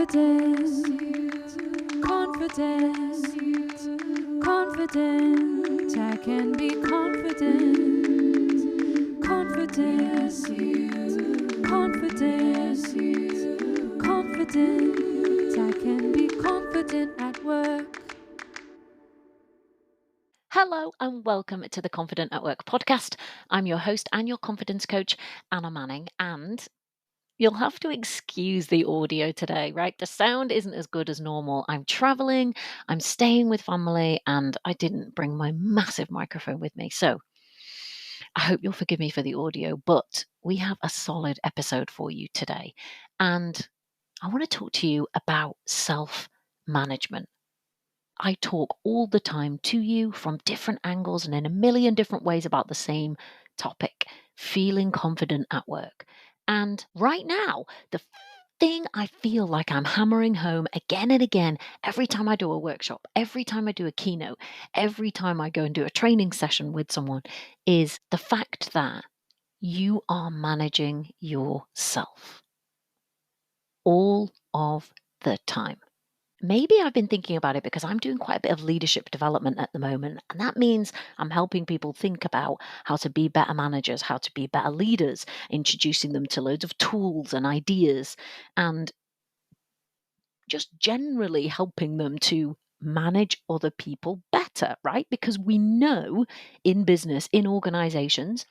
Confident, confident, confident. I can be confident, confident, confident, confident. I can be confident at work. Hello and welcome to the Confident at Work podcast. I'm your host and your confidence coach, Anna Manning, and you'll have to excuse the audio today, right? The sound isn't as good as normal. I'm traveling, I'm staying with family, and I didn't bring my massive microphone with me. So I hope you'll forgive me for the audio, but we have a solid episode for you today. And I want to talk to you about self-management. I talk all the time to you from different angles and in a million different ways about the same topic, feeling confident at work. And right now, the thing I feel like I'm hammering home again and again, every time I do a workshop, every time I do a keynote, every time I go and do a training session with someone, is the fact that you are managing yourself all of the time. Maybe I've been thinking about it because I'm doing quite a bit of leadership development at the moment. And that means I'm helping people think about how to be better managers, how to be better leaders, introducing them to loads of tools and ideas, and just generally helping them to manage other people better, right? Because we know in business, in organizations,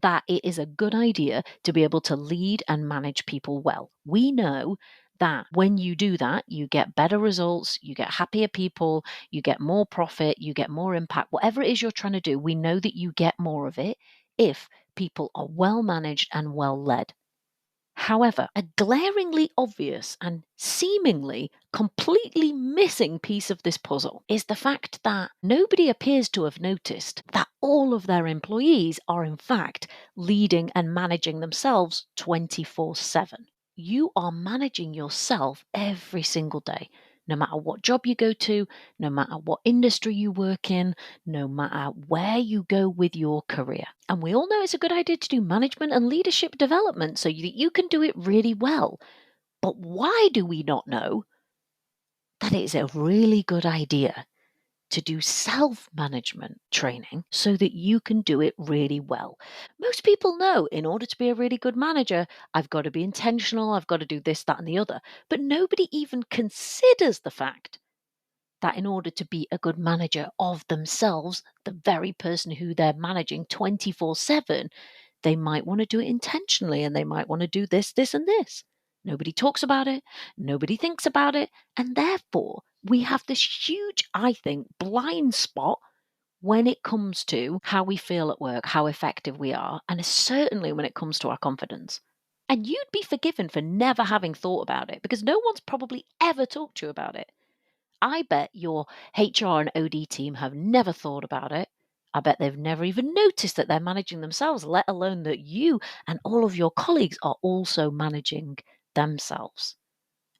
that it is a good idea to be able to lead and manage people well. We know that when you do that, you get better results, you get happier people, you get more profit, you get more impact. Whatever it is you're trying to do, we know that you get more of it if people are well managed and well led. However, a glaringly obvious and seemingly completely missing piece of this puzzle is the fact that nobody appears to have noticed that all of their employees are in fact leading and managing themselves 24/7. You are managing yourself every single day. No matter what job you go to, no matter what industry you work in, no matter where you go with your career. And we all know it's a good idea to do management and leadership development so that you can do it really well. But why do we not know that it's a really good idea to do self-management training so that you can do it really well? Most people know in order to be a really good manager, I've got to be intentional, I've got to do this, that, and the other. But nobody even considers the fact that in order to be a good manager of themselves, the very person who they're managing 24/7, they might want to do it intentionally and they might want to do this, this, and this. Nobody talks about it, nobody thinks about it, and therefore we have this huge, I think, blind spot when it comes to how we feel at work, how effective we are, and certainly when it comes to our confidence. And you'd be forgiven for never having thought about it because no one's probably ever talked to you about it. I bet your HR and OD team have never thought about it. I bet they've never even noticed that they're managing themselves, let alone that you and all of your colleagues are also managing themselves.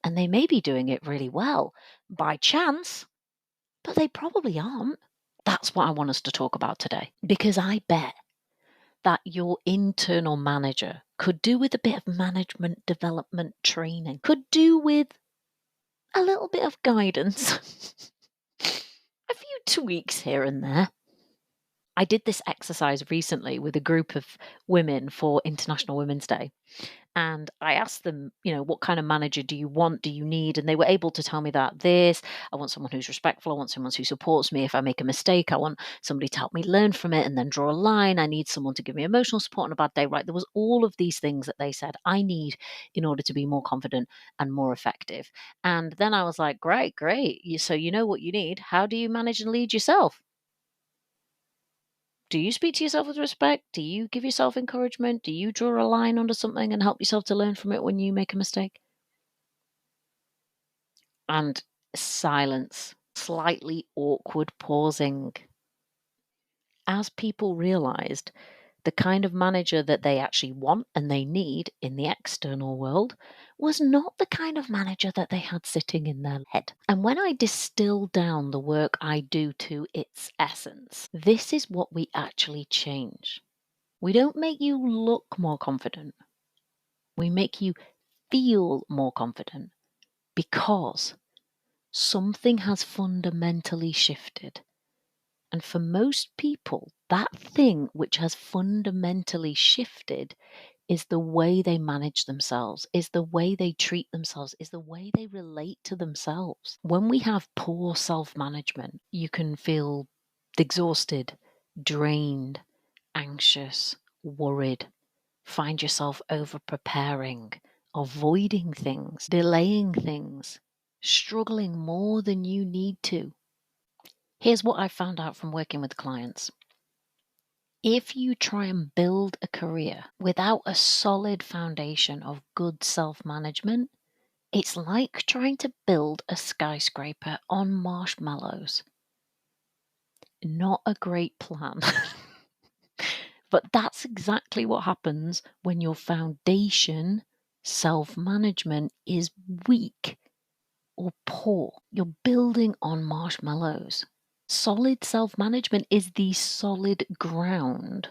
And they may be doing it really well by chance, but they probably aren't. That's what I want us to talk about today, because I bet that your internal manager could do with a bit of management development training, could do with a little bit of guidance. A few tweaks here and there. I did this exercise recently with a group of women for International Women's Day. And I asked them, what kind of manager do you want? Do you need? And they were able to tell me that I want someone who's respectful. I want someone who supports me. If I make a mistake, I want somebody to help me learn from it and then draw a line. I need someone to give me emotional support on a bad day, right? There was all of these things that they said I need in order to be more confident and more effective. And then I was like, great. So you know what you need. How do you manage and lead yourself? Do you speak to yourself with respect? Do you give yourself encouragement? Do you draw a line under something and help yourself to learn from it when you make a mistake? And silence, slightly awkward pausing. As people realized the kind of manager that they actually want and they need in the external world was not the kind of manager that they had sitting in their head. And when I distill down the work I do to its essence, this is what we actually change. We don't make you look more confident. We make you feel more confident. because something has fundamentally shifted. And for most people, that thing which has fundamentally shifted is the way they manage themselves, is the way they treat themselves, is the way they relate to themselves. When we have poor self-management, you can feel exhausted, drained, anxious, worried, find yourself over-preparing, avoiding things, delaying things, struggling more than you need to. Here's what I found out from working with clients. If you try and build a career without a solid foundation of good self-management, it's like trying to build a skyscraper on marshmallows. Not a great plan. But that's exactly what happens when your foundation, self-management, is weak or poor. You're building on marshmallows. Solid self-management is the solid ground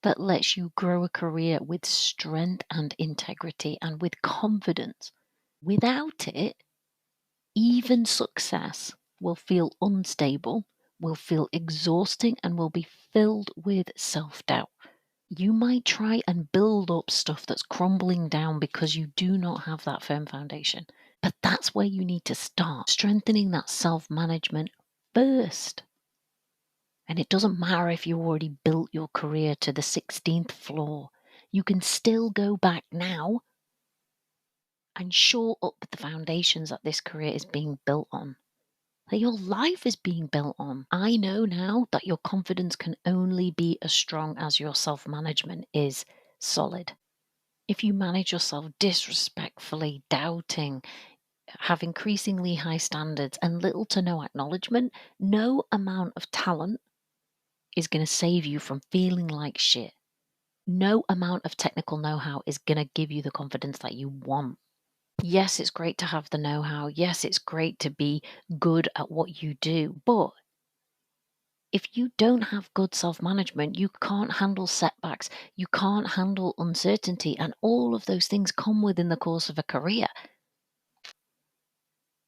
that lets you grow a career with strength and integrity and with confidence. Without it, even success will feel unstable, will feel exhausting, and will be filled with self-doubt. You might try and build up stuff that's crumbling down because you do not have that firm foundation. But that's where you need to start, strengthening that self-management first. And it doesn't matter if you already built your career to the 16th floor. You can still go back now and shore up the foundations that this career is being built on, that your life is being built on. I know now that your confidence can only be as strong as your self-management is solid. If you manage yourself disrespectfully, doubting, have increasingly high standards, and little to no acknowledgement, no amount of talent is going to save you from feeling like shit. No amount of technical know-how is going to give you the confidence that you want. Yes, it's great to have the know-how. Yes, it's great to be good at what you do. But if you don't have good self-management, you can't handle setbacks. You can't handle uncertainty. And all of those things come within the course of a career.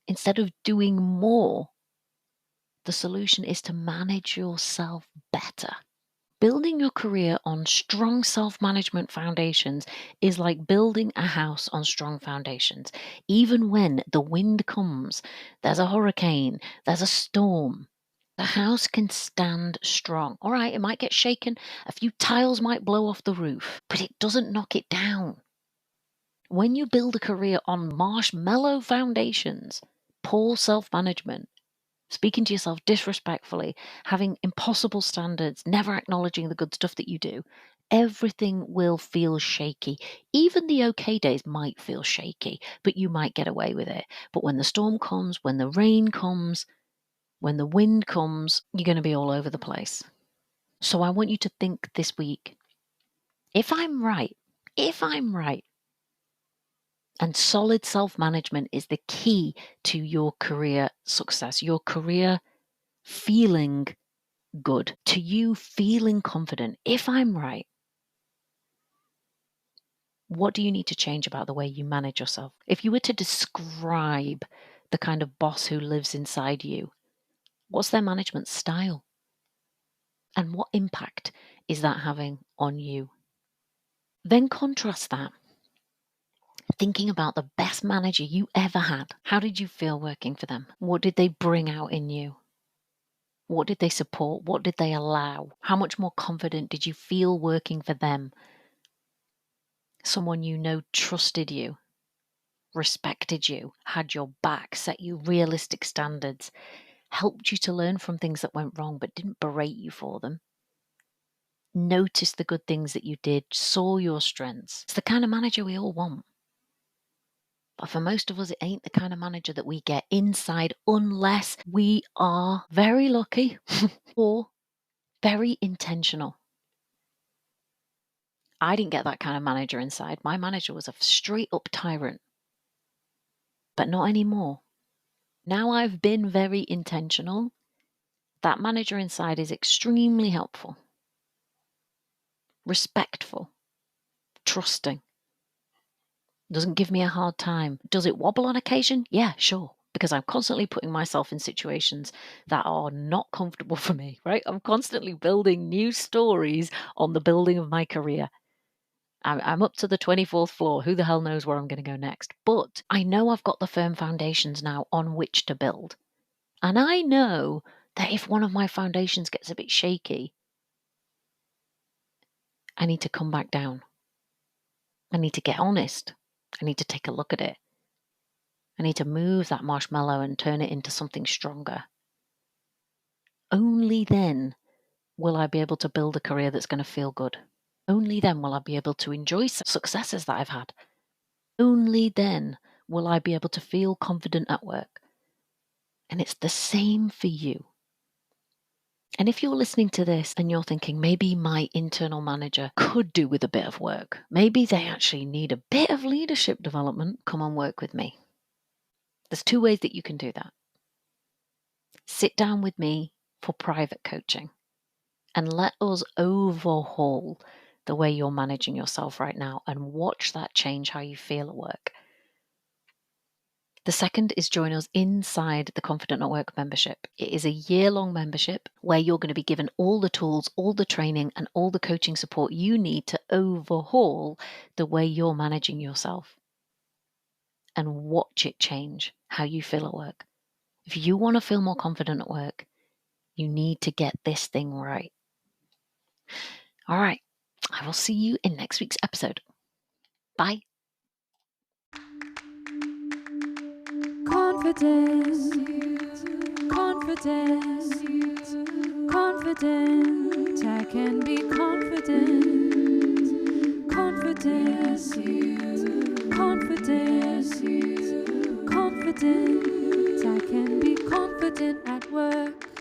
Instead of doing more, the solution is to manage yourself better. Building your career on strong self-management foundations is like building a house on strong foundations. Even when the wind comes, there's a hurricane, there's a storm, the house can stand strong. All right, it might get shaken, a few tiles might blow off the roof, but it doesn't knock it down. When you build a career on marshmallow foundations, poor self-management, speaking to yourself disrespectfully, having impossible standards, never acknowledging the good stuff that you do, everything will feel shaky. Even the okay days might feel shaky, but you might get away with it. But when the storm comes, when the rain comes, when the wind comes, you're going to be all over the place. So I want you to think this week, if I'm right, and solid self-management is the key to your career success, your career feeling good, to you feeling confident. If I'm right, what do you need to change about the way you manage yourself? If you were to describe the kind of boss who lives inside you, what's their management style? And what impact is that having on you? Then contrast that. Thinking about the best manager you ever had. How did you feel working for them? What did they bring out in you? What did they support? What did they allow? How much more confident did you feel working for them? Someone you know trusted you, respected you, had your back, set you realistic standards, helped you to learn from things that went wrong but didn't berate you for them. Noticed the good things that you did, saw your strengths. It's the kind of manager we all want. But for most of us, it ain't the kind of manager that we get inside unless we are very lucky or very intentional. I didn't get that kind of manager inside. My manager was a straight up tyrant. But not anymore. Now I've been very intentional. That manager inside is extremely helpful, respectful, trusting. Doesn't give me a hard time. Does it wobble on occasion? Yeah, sure. Because I'm constantly putting myself in situations that are not comfortable for me, right? I'm constantly building new stories on the building of my career. I'm up to the 24th floor. Who the hell knows where I'm going to go next? But I know I've got the firm foundations now on which to build. And I know that if one of my foundations gets a bit shaky, I need to come back down. I need to get honest. I need to take a look at it. I need to move that marshmallow and turn it into something stronger. Only then will I be able to build a career that's going to feel good. Only then will I be able to enjoy successes that I've had. Only then will I be able to feel confident at work. And it's the same for you. And if you're listening to this and you're thinking, maybe my internal manager could do with a bit of work, maybe they actually need a bit of leadership development, come and work with me. There's 2 ways that you can do that. Sit down with me for private coaching and let us overhaul the way you're managing yourself right now and watch that change how you feel at work. The second is join us inside the Confident at Work membership. It is a year-long membership where you're going to be given all the tools, all the training, and all the coaching support you need to overhaul the way you're managing yourself and watch it change how you feel at work. If you want to feel more confident at work, you need to get this thing right. All right, I will see you in next week's episode. Bye. Confident, confident, confident. I can be confident, confident, confident, confident. I can be confident at work.